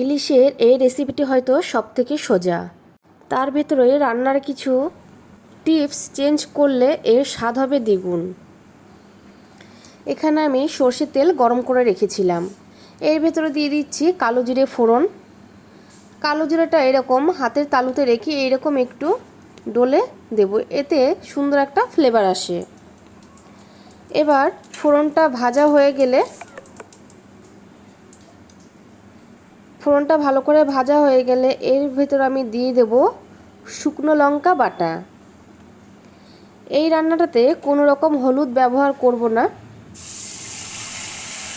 ইলিশের এই রেসিপিটি হয়তো সবথেকে সোজা। তার ভেতরে রান্নার কিছু টিপস চেঞ্জ করলে এর স্বাদ হবে দ্বিগুণ। এখানে আমি সরষের তেল গরম করে রেখেছিলাম। এর ভেতরে দিয়ে দিচ্ছি কালো জিরে ফোড়ন। কালো জিরেটা এরকম হাতের তালুতে রেখে এরকম একটু ডলে দেব, এতে সুন্দর একটা ফ্লেভার আসে। এবার ফোড়নটা ভাজা হয়ে গেলে ফোড়নটা ভালো করে ভাজা হয়ে গেলে এর ভেতর আমি দিয়ে দেব শুকনো লঙ্কা বাটা। এই রান্নাটাতে কোনো রকম হলুদ ব্যবহার করব না।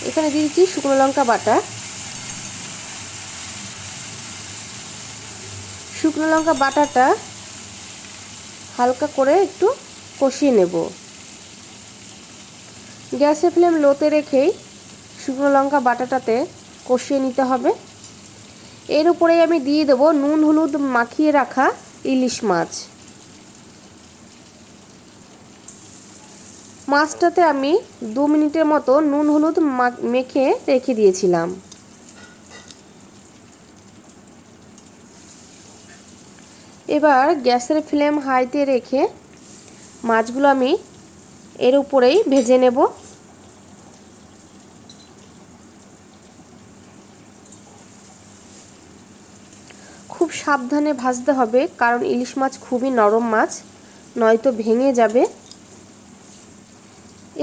এখানে দিয়েছি শুকনো লঙ্কা বাটা। শুকনো লঙ্কা বাটাটা হালকা করে একটু কষিয়ে নেব। গ্যাসের ফ্লেম লোতে রেখেই শুকনো লঙ্কা বাটাটাতে কষিয়ে নিতে হবে। এর উপরেই আমি দিয়ে দেব নুন হলুদ মাখিয়ে রাখা ইলিশ মাছ। মাছটাতে আমি 2 মিনিটের মতো নুন হলুদ মেখে রেখে দিয়েছিলাম। এবার গ্যাসের ফ্লেম হাইতে রেখে মাছগুলো আমি এর উপরেই ভেজে নেব। খুব সাবধানে ভাজতে হবে, কারণ ইলিশ মাছ খুবই নরম মাছ, নয়তো ভেঙে যাবে।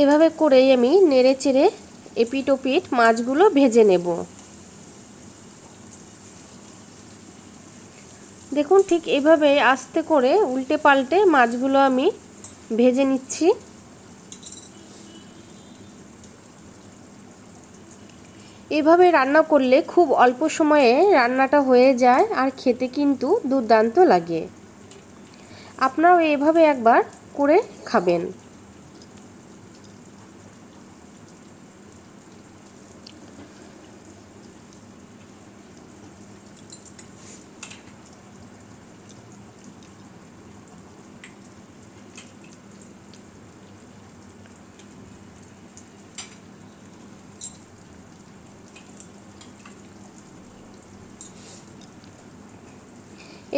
এভাবে করেই আমি নেড়ে চেড়ে এপিট ওপিট মাছগুলো ভেজে নেব। দেখুন, ঠিক এভাবে আস্তে করে উল্টে পাল্টে মাছগুলো আমি ভেজে নিচ্ছি। এভাবে রান্না করলে খুব অল্প সময়ে রান্নাটা হয়ে যায় আর খেতে কিন্তু দুর্দান্ত লাগে। আপনারাও এভাবে একবার করে খাবেন।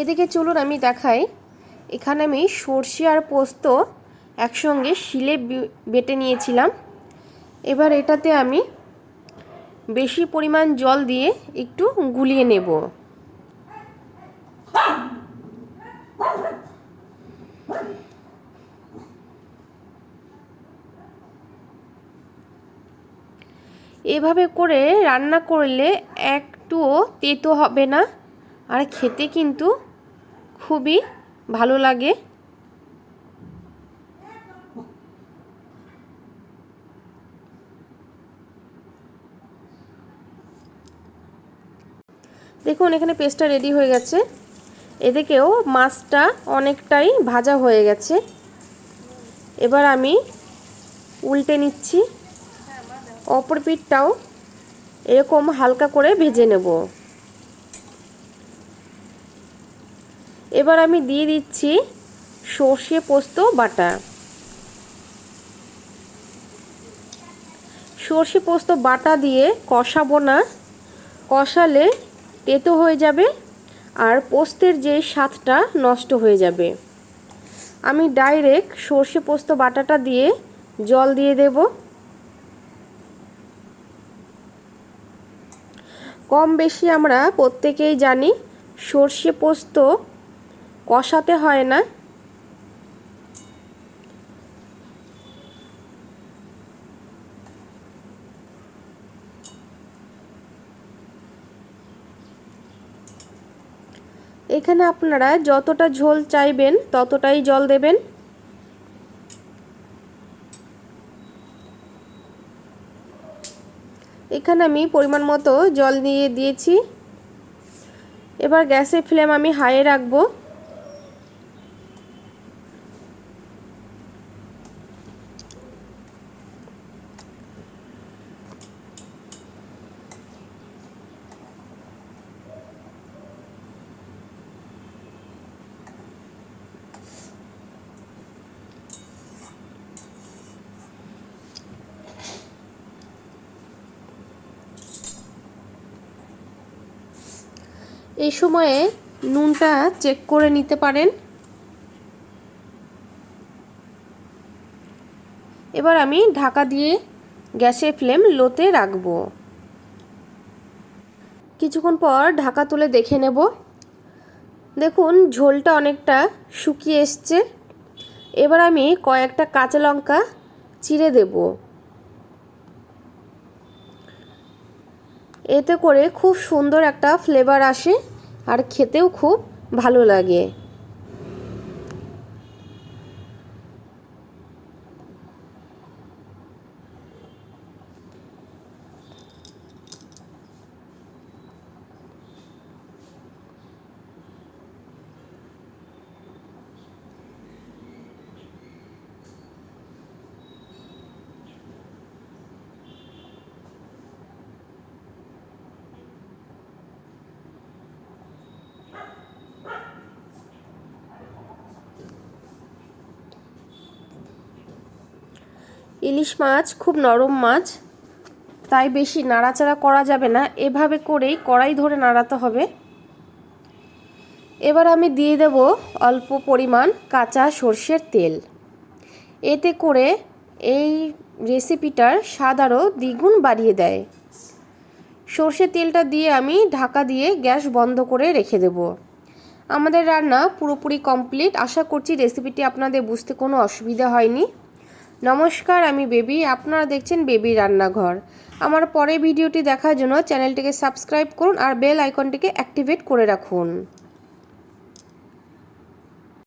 এদিকে চলুন আমি দেখাই। এখানে আমি সরষে আর পোস্ত একসঙ্গে শিলে বেটে নিয়েছিলাম। এবার এটাতে আমি বেশি পরিমাণ জল দিয়ে একটু গুলিয়ে নেব। এভাবে করে রান্না করলে একটুও তেতো হবে না, আর খেতে কিন্তু খুবই ভালো লাগে। দেখুন, এখানে পেস্টটা রেডি হয়ে গেছে। এদিকেও মাছটা অনেকটাই ভাজা হয়ে গেছে। এবার আমি উল্টে নিচ্ছি। অপর পিঠটাও এরকম হালকা করে ভেজে নেব। এবার আমি দিয়ে দিচ্ছি সর্ষে পোস্ত বাটা। সর্ষে পোস্ত বাটা দিয়ে কষাবো না, কষালে তেতো হয়ে যাবে আর পোস্তের যে স্বাদটা নষ্ট হয়ে যাবে। আমি ডাইরেক্ট সর্ষে পোস্ত বাটাটা দিয়ে জল দিয়ে দেব। কম বেশি আমরা প্রত্যেকেই জানি সর্ষে পোস্ত কষাতে হয় না। এখানে আপনারা যতটা ঝোল চাইবেন ততটাই জল দেবেন। এখানে আমি পরিমাণ মতো জল দিয়ে দিয়েছি। এবার গ্যাসের ফ্লেম আমি হাইয়ে রাখবো। এই সময়ে নুনটা চেক করে নিতে পারেন। এবার আমি ঢাকা দিয়ে গ্যাসের ফ্লেম লোতে রাখবো। কিছুক্ষণ পর ঢাকা তুলে দেখে নেব। দেখুন ঝোলটা অনেকটা শুকিয়ে এসছে। এবার আমি কয়েকটা কাঁচা লঙ্কা চিড়ে দেব। এতে করে খুব সুন্দর একটা ফ্লেভার আসে আর খেতেও খুব ভালো লাগে। ইলিশ মাছ খুব নরম মাছ, তাই বেশি নাড়াচাড়া করা যাবে না, এভাবে করেই কড়াই ধরে নাড়াতে হবে। এবার আমি দিয়ে দেব অল্প পরিমাণ কাঁচা সর্ষের তেল। এতে করে এই রেসিপিটার স্বাদ আরও দ্বিগুণ বাড়িয়ে দেয়। সর্ষের তেলটা দিয়ে আমি ঢাকা দিয়ে গ্যাস বন্ধ করে রেখে দেব। আমাদের রান্না পুরোপুরি কমপ্লিট। আশা করছি রেসিপিটি আপনাদের বুঝতে কোনো অসুবিধা হয়নি। নমস্কার, আমি বেবি, আপনারা দেখছেন বেবি রান্নাঘর। আমার পরের ভিডিওটি দেখার জন্য চ্যানেলটিকে সাবস্ক্রাইব করুন আর বেল আইকনটিকে অ্যাক্টিভেট করে রাখুন।